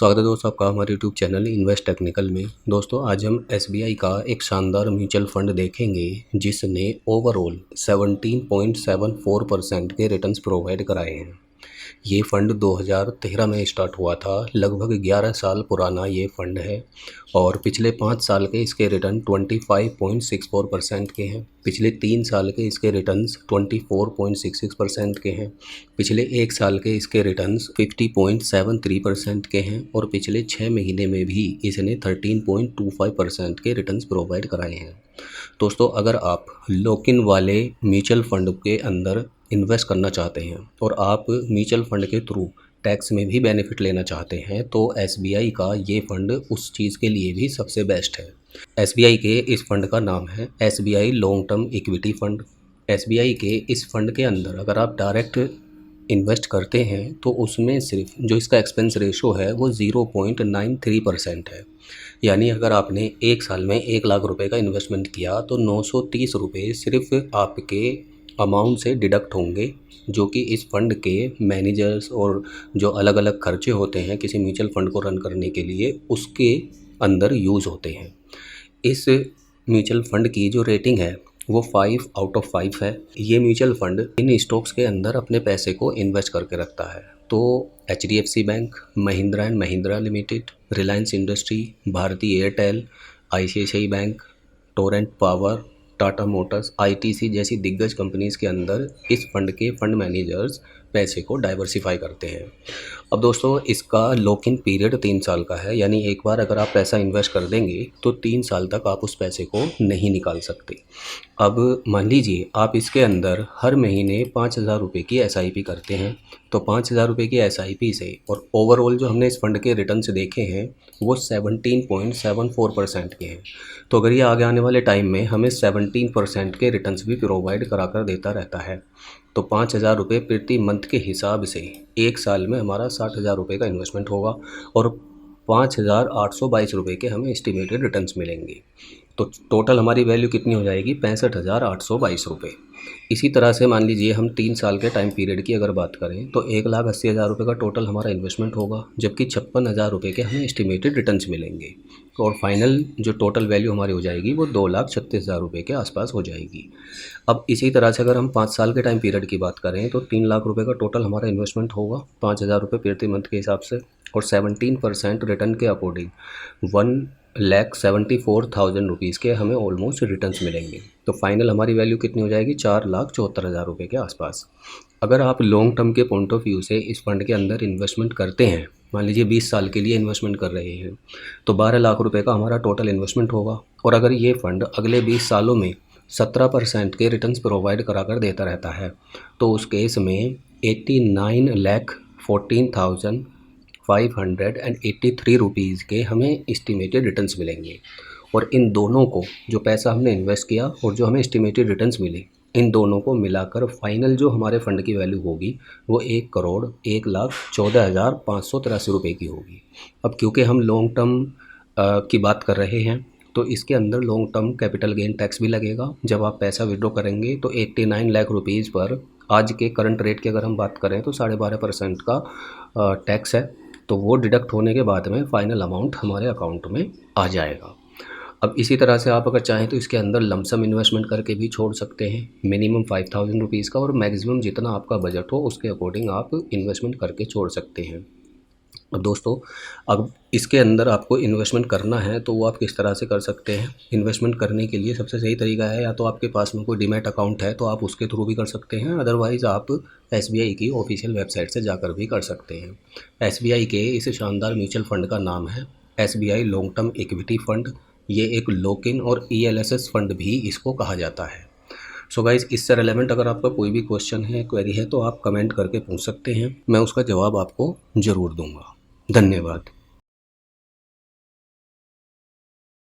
स्वागत है दोस्तों आपका हमारे यूट्यूब चैनल इन्वेस्ट टेक्निकल में। दोस्तों आज हम एसबीआई का एक शानदार म्यूचुअल फंड देखेंगे जिसने ओवरऑल 17.74% के रिटर्न्स प्रोवाइड कराए हैं। ये फंड 2013 में स्टार्ट हुआ था। लगभग 11 साल पुराना ये फंड है और पिछले 5 साल के इसके रिटर्न 25.64% के हैं। पिछले 3 साल के इसके रिटर्न्स 24.66% के हैं। पिछले 1 साल के इसके रिटर्न्स 50.73% के हैं और पिछले 6 महीने में भी इसने 13.25% के रिटर्न्स प्रोवाइड कराए हैं। दोस्तों अगर आप लॉक इन वाले म्यूचुअल फंड के अंदर इन्वेस्ट करना चाहते हैं और आप म्यूचुअल फंड के थ्रू टैक्स में भी बेनिफिट लेना चाहते हैं तो एसबीआई का ये फंड उस चीज़ के लिए भी सबसे बेस्ट है। एसबीआई के इस फंड का नाम है SBI long term equity fund. SBI के इस फंड के अंदर अगर आप डायरेक्ट इन्वेस्ट करते हैं तो उसमें सिर्फ जो इसका एक्सपेंस रेशो है वो 0.93% है। यानी अगर आपने 1 साल में 1 लाख रुपए का इन्वेस्टमेंट किया तो 930 रुपये सिर्फ आपके अमाउंट से डिडक्ट होंगे, जो कि इस फंड के मैनेजर्स और जो अलग अलग खर्चे होते हैं किसी म्यूचुअल फंड को रन करने के लिए उसके अंदर यूज़ होते हैं। इस म्यूचुअल फंड की जो रेटिंग है वो 5 आउट ऑफ 5 है। ये म्यूचुअल फंड इन स्टॉक्स के अंदर अपने पैसे को इन्वेस्ट करके रखता है। तो HDFC bank, Mahindra and Mahindra Limited, Reliance Industry, Bharti Airtel, ICICI bank, Torrent Power, Tata Motors, ITC जैसी दिग्गज कंपनीज़ के अंदर इस फंड के फंड मैनेजर्स पैसे को डाइवर्सिफाई करते हैं। अब दोस्तों इसका लॉक इन पीरियड 3 साल का है, यानी एक बार अगर आप पैसा इन्वेस्ट कर देंगे तो 3 साल तक आप उस पैसे को नहीं निकाल सकते। अब मान लीजिए आप इसके अंदर हर महीने 5,000 रुपये की SIP करते हैं तो 5,000 रुपये की SIP से और ओवरऑल जो हमने इस फंड के रिटर्न्स देखे हैं वो 17.74% के हैं। तो अगर ये आगे आने वाले टाइम में हमें 17% के रिटर्न्स भी प्रोवाइड करा कर देता रहता है तो 5,000 रुपये प्रति मंथ के हिसाब से 1 साल में हमारा 60,000 रुपये का इन्वेस्टमेंट होगा और 5,822 रुपये के हमें एस्टिमेटेड रिटर्न्स मिलेंगे। तो टोटल हमारी वैल्यू कितनी हो जाएगी? 65,822 रुपये। इसी तरह से मान लीजिए हम 3 साल के टाइम पीरियड की अगर बात करें तो 1,80,000 रुपये का टोटल हमारा इन्वेस्टमेंट होगा, जबकि 56,000 रुपये के हमें एस्टिमेटेड रिटर्न्स मिलेंगे और फाइनल जो टोटल वैल्यू हमारी हो जाएगी वो 2,36,000 रुपये के आसपास हो जाएगी। अब इसी तरह से अगर हम 5 साल के टाइम पीरियड की बात करें तो 3 लाख रुपये का टोटल हमारा इन्वेस्टमेंट होगा 5,000 रुपये प्रति मंथ के हिसाब से और 17% रिटर्न के अकॉर्डिंग 1,74,000 रुपीज़ के हमें ऑलमोस्ट रिटर्न्स मिलेंगे। तो फाइनल हमारी वैल्यू कितनी हो जाएगी? 4,74,000 रुपये के आसपास। अगर आप लॉन्ग टर्म के पॉइंट ऑफ व्यू से इस फंड के अंदर इन्वेस्टमेंट करते हैं, मान लीजिए 20 साल के लिए इन्वेस्टमेंट कर रहे हैं तो 12 लाख रुपये का हमारा टोटल इन्वेस्टमेंट होगा और अगर ये फंड अगले 20 सालों में 17% के रिटर्न्स प्रोवाइड करा कर देता रहता है तो उस केस में 89,14,583 रुपीज़ के हमें एस्टिमेटेड रिटर्न्स मिलेंगे। और इन दोनों को, जो पैसा हमने इन्वेस्ट किया और जो हमें एस्टिमेटेड रिटर्न्स मिले, इन दोनों को मिलाकर फाइनल जो हमारे फ़ंड की वैल्यू होगी वो 1,01,14,583 रुपये की होगी। अब क्योंकि हम लॉन्ग टर्म की बात कर रहे हैं तो इसके अंदर long term capital gain tax भी लगेगा। जब आप पैसा विड्रॉ करेंगे तो 89 लाख रुपीज़ पर आज के करंट रेट की अगर हम बात करें तो 12.5% का टैक्स है, तो वो डिडक्ट होने के बाद में फ़ाइनल अमाउंट हमारे अकाउंट में आ जाएगा। अब इसी तरह से आप अगर चाहें तो इसके अंदर लमसम इन्वेस्टमेंट करके भी छोड़ सकते हैं, मिनिमम 5,000 रुपीज़ का, और मैक्सिमम जितना आपका बजट हो उसके अकॉर्डिंग आप इन्वेस्टमेंट करके छोड़ सकते हैं। अब दोस्तों अब इसके अंदर आपको इन्वेस्टमेंट करना है तो वो आप किस तरह से कर सकते हैं? इन्वेस्टमेंट करने के लिए सबसे सही तरीका है या तो आपके पास में कोई डीमैट अकाउंट है तो आप उसके थ्रू भी कर सकते हैं, अदरवाइज़ आप SBI की ऑफिशियल वेबसाइट से जाकर भी कर सकते हैं। SBI के इस शानदार म्यूचुअल फंड का नाम है SBI long term equity fund. ये एक लॉक इन और ELSS फंड भी इसको कहा जाता है। सो गाइज़, इससे रिलेवेंट अगर आपका कोई भी क्वेश्चन है, क्वेरी है तो आप कमेंट करके पूछ सकते हैं, मैं उसका जवाब आपको ज़रूर दूंगा। धन्यवाद।